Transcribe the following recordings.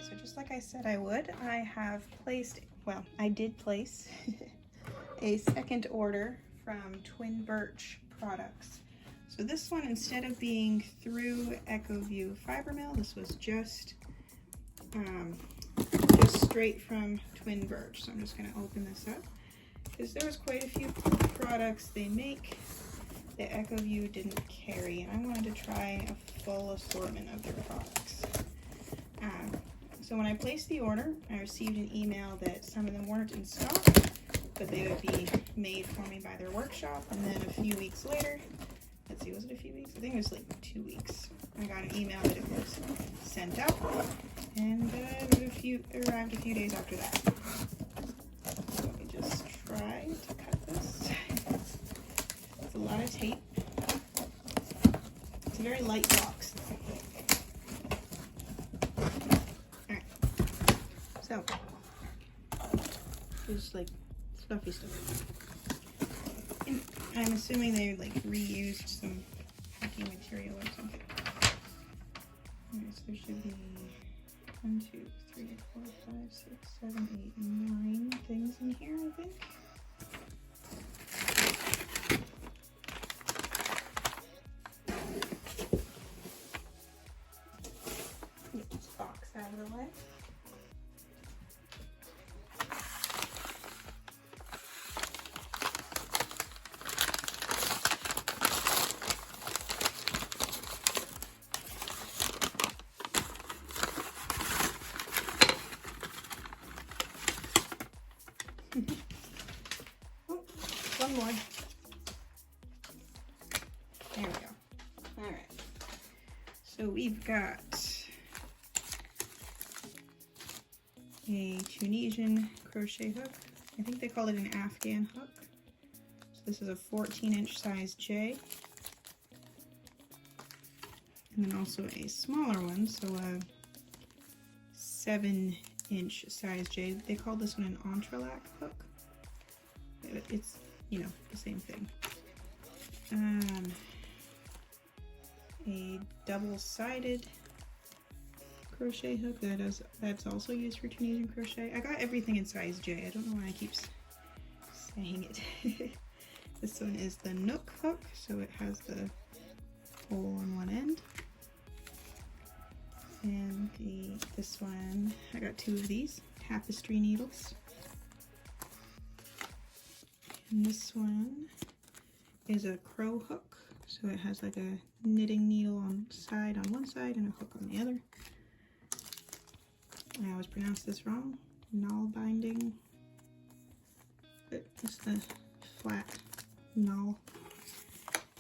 So just like I said I would, I have placed, well, I did place a second order from Twin Birch products. So this one, instead of being through EchoView Fiber Mill, this was just straight from Twin Birch. So I'm just going to open this up because there was quite a few products they make that EchoView didn't carry, and I wanted to try a full assortment of their products. So when I placed the order, I received an email that some of them weren't in stock, but they would be made for me by their workshop. And then a few weeks later, let's see, was it a few weeks? I think it was like 2 weeks. I got an email that it was sent out, and it arrived a few days after that. So let me just try to cut this. It's a lot of tape. It's a very light box. Alright. So, there's like fluffy stuff. And I'm assuming they like reused some packing material or something. Alright, so there should be 1, 2, 3, 4, 5, 6, 7, 8, 9 things in here, I think. Get this box out of the way. Oh, one more. There we go. All right. So we've got a Tunisian crochet hook. I think they call it an Afghan hook. So this is a 14-inch size J. And then also a smaller one, so a 7-inch size J. They call this one an Entrelac Hook. It's, you know, the same thing. A double-sided crochet hook that's also used for Tunisian crochet. I got everything in size J. I don't know why I keep saying it. This one is the Knook hook, so it has the hole on one end. And this one, I got 2 of these, Tapestry Needles. And this one is a Cro-Hook, so it has like a knitting needle on one side and a hook on the other. I always pronounce this wrong. Naal binding, but it's the flat Naal.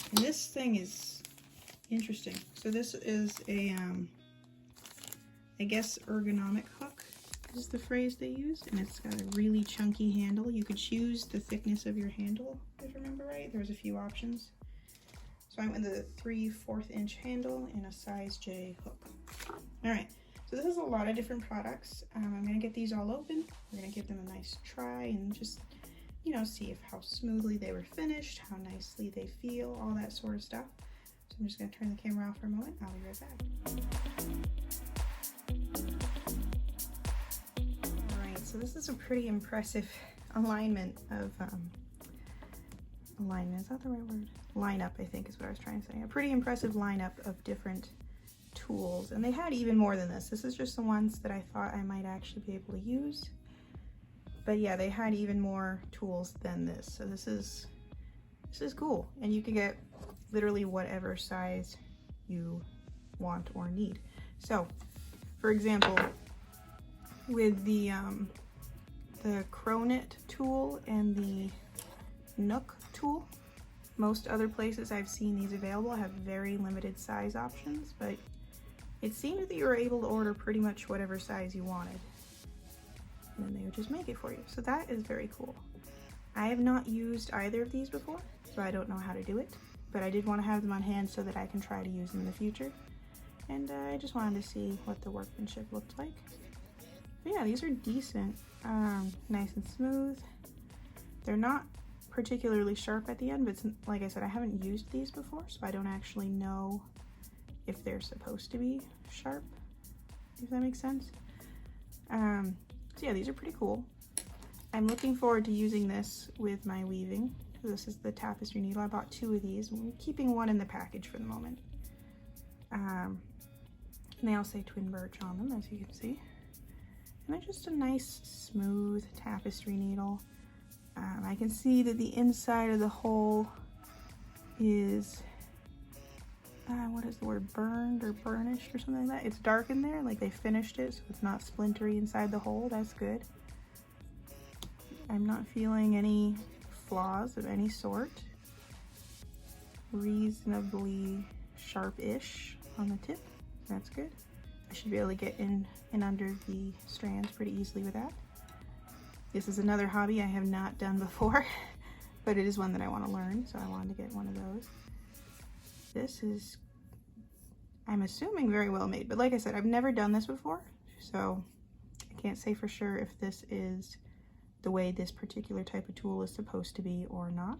And this thing is interesting. So this is a, I guess, ergonomic hook is the phrase they used, and it's got a really chunky handle. You could choose the thickness of your handle, if I remember right. There's a few options. So I went with a 3/4 inch handle and a size J hook. All right, so this is a lot of different products. I'm gonna get these all open. We're gonna give them a nice try and just, you know, see how smoothly they were finished, how nicely they feel, all that sort of stuff. So I'm just gonna turn the camera off for a moment. I'll be right back. So this is a pretty impressive alignment of, alignment, is that the right word? Lineup, I think is what I was trying to say. A pretty impressive lineup of different tools. And they had even more than this. This is just the ones that I thought I might actually be able to use. But yeah, they had even more tools than this. So this is cool. And you can get literally whatever size you want or need. So, for example, with the Crochet tool and the Knook tool, most other places I've seen these available have very limited size options, but it seemed that you were able to order pretty much whatever size you wanted, and then they would just make it for you. So that is very cool. I have not used either of these before, so I don't know how to do it, but I did want to have them on hand so that I can try to use them in the future, and I just wanted to see what the workmanship looked like. But yeah, these are decent, nice and smooth. They're not particularly sharp at the end, but like I said, I haven't used these before, so I don't actually know if they're supposed to be sharp, if that makes sense. So yeah, these are pretty cool. I'm looking forward to using this with my weaving. This is the Tapestry Needle. I bought 2 of these. I'm keeping one in the package for the moment. And they all say twin birch on them, as you can see. And they're just a nice, smooth tapestry needle. I can see that the inside of the hole is, what is the word, burned or burnished or something like that. It's dark in there, like they finished it, so it's not splintery inside the hole. That's good. I'm not feeling any flaws of any sort. Reasonably sharp-ish on the tip. That's good. I should be able to get in and under the strands pretty easily with that. This is another hobby I have not done before, but it is one that I want to learn, so I wanted to get one of those. This is, I'm assuming, very well made, but like I said, I've never done this before, so I can't say for sure if this is the way this particular type of tool is supposed to be or not.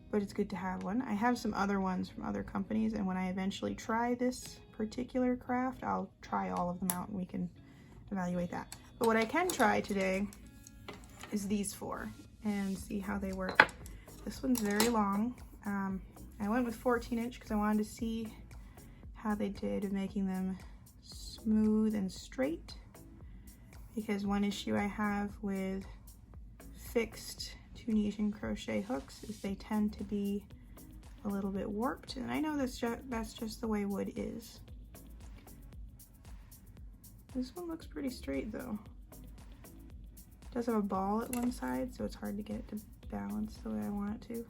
But it's good to have one. I have some other ones from other companies, and when I eventually try this particular craft, I'll try all of them out and we can evaluate that. But what I can try today is these 4 and see how they work. This one's very long. I went with 14-inch because I wanted to see how they did of making them smooth and straight, because one issue I have with fixed Tunisian crochet hooks is they tend to be a little bit warped, and I know that's just the way wood is. This one looks pretty straight though. It does have a ball at one side, so it's hard to get it to balance the way I want it to.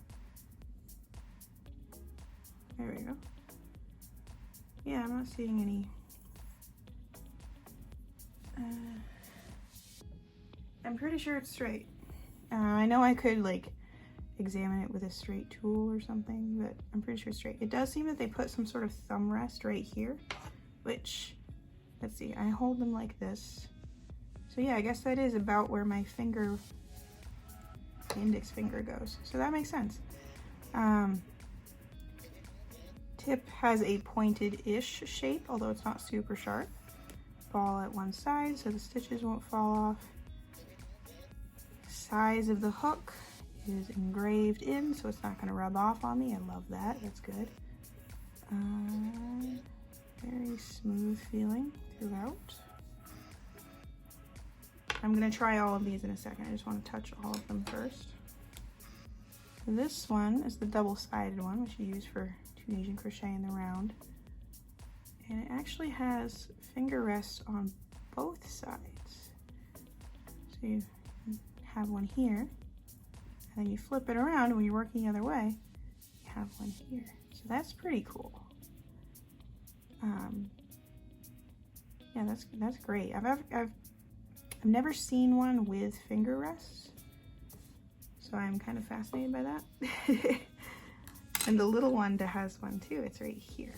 There we go. Yeah, I'm not seeing any. I'm pretty sure it's straight. I know I could like examine it with a straight tool or something, but I'm pretty sure it's straight. It does seem that they put some sort of thumb rest right here, which, let's see, I hold them like this. So yeah, I guess that is about where my finger, the index finger goes. So that makes sense. Tip has a pointed-ish shape, although it's not super sharp. Ball at one side so the stitches won't fall off. Size of the hook is engraved in, so it's not going to rub off on me. I love that. That's good. Very smooth feeling throughout. I'm going to try all of these in a second. I just want to touch all of them first. This one is the double-sided one, which you use for Tunisian crochet in the round. And it actually has finger rests on both sides. So you have one here, and then you flip it around when you're working the other way, you have one here. So that's pretty cool. Yeah, that's great. I've never seen one with finger rests, so I'm kind of fascinated by that. And the little one that has one too, it's right here.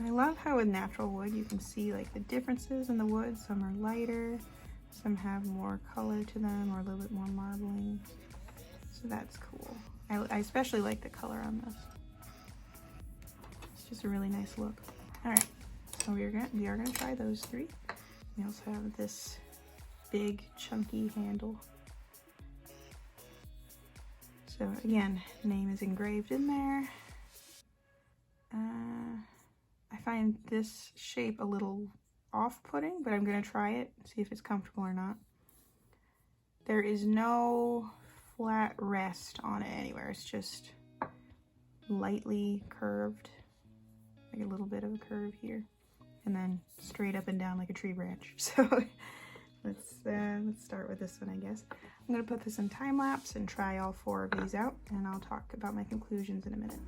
I love how with natural wood you can see like the differences in the wood. Some are lighter, some have more color to them, or a little bit more marbling. So that's cool. I especially like the color on this. It's just a really nice look. All right, so we are gonna try those 3. We also have this big chunky handle. So again, name is engraved in there. I find this shape a little off-putting, but I'm gonna try it, see if it's comfortable or not. There is no flat rest on it anywhere. It's just lightly curved, like a little bit of a curve here, and then straight up and down like a tree branch. So let's start with this one, I guess. I'm gonna put this in time lapse and try all 4 of these out, and I'll talk about my conclusions in a minute.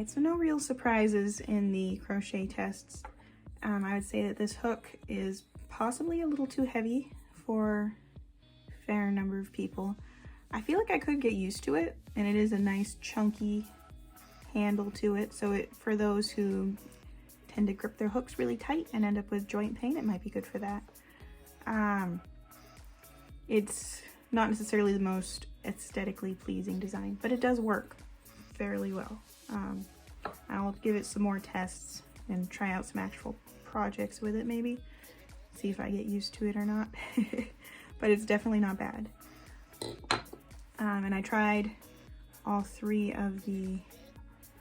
Alright, so no real surprises in the crochet tests. I would say that this hook is possibly a little too heavy for a fair number of people. I feel like I could get used to it, and it is a nice chunky handle to it, so for those who tend to grip their hooks really tight and end up with joint pain, it might be good for that. It's not necessarily the most aesthetically pleasing design, but it does work fairly well. I'll give it some more tests and try out some actual projects with it maybe, see if I get used to it or not. But it's definitely not bad. And I tried all 3 of the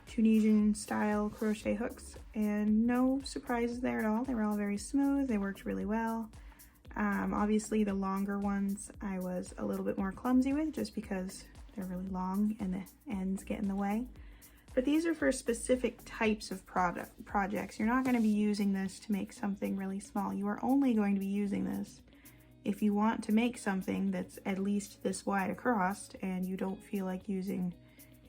Tunisian style crochet hooks, and no surprises there at all. They were all very smooth, they worked really well. Obviously the longer ones I was a little bit more clumsy with, just because they're really long and the ends get in the way. But these are for specific types of projects. You're not going to be using this to make something really small. You are only going to be using this if you want to make something that's at least this wide across and you don't feel like using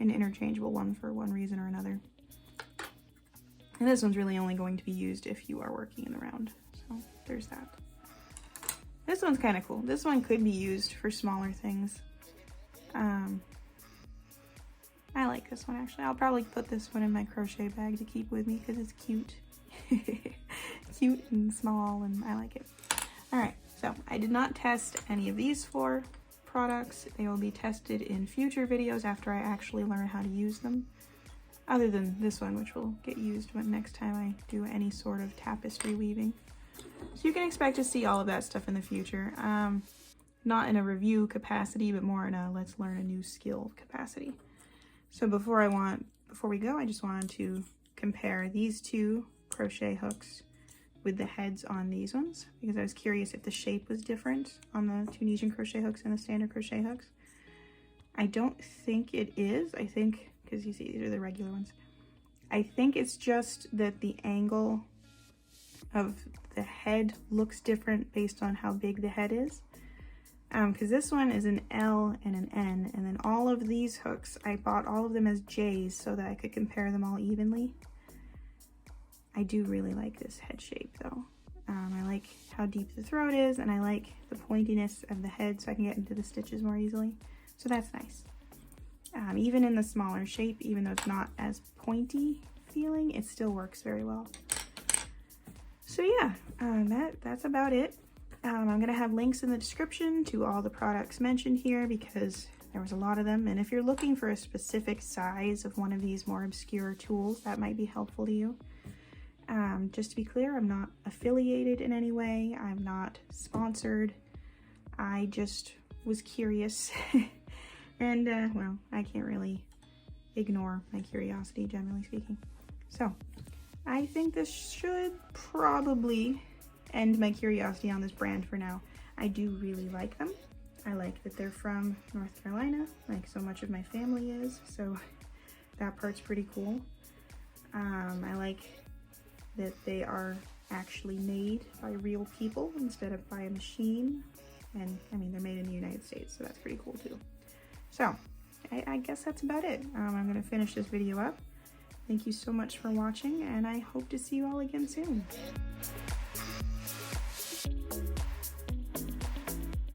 an interchangeable one for one reason or another. And this one's really only going to be used if you are working in the round. So there's that. This one's kind of cool. This one could be used for smaller things. I like this one actually. I'll probably put this one in my crochet bag to keep with me because it's cute. Cute and small, and I like it. Alright, so I did not test any of these 4 products. They will be tested in future videos after I actually learn how to use them. Other than this one, which will get used when next time I do any sort of tapestry weaving. So you can expect to see all of that stuff in the future. Not in a review capacity, but more in a let's learn a new skill capacity. So before we go, I just wanted to compare these 2 crochet hooks with the heads on these ones, because I was curious if the shape was different on the Tunisian crochet hooks and the standard crochet hooks. I don't think it is. I think, because you see these are the regular ones, I think it's just that the angle of the head looks different based on how big the head is. Because this one is an L and an N, and then all of these hooks, I bought all of them as J's so that I could compare them all evenly. I do really like this head shape though. I like how deep the throat is, and I like the pointiness of the head so I can get into the stitches more easily. So that's nice. Even in the smaller shape, even though it's not as pointy feeling, it still works very well. So yeah, that's about it. I'm going to have links in the description to all the products mentioned here because there was a lot of them, and if you're looking for a specific size of one of these more obscure tools, that might be helpful to you. Just to be clear, I'm not affiliated in any way, I'm not sponsored, I just was curious, and well, I can't really ignore my curiosity, generally speaking. So, I think this should probably end my curiosity on this brand for now. I do really like them. I like that they're from North Carolina, like so much of my family is, so that part's pretty cool. I like that they are actually made by real people instead of by a machine, and I mean they're made in the United States, so that's pretty cool too. So I guess that's about it. I'm gonna finish this video up. Thank you so much for watching, and I hope to see you all again soon.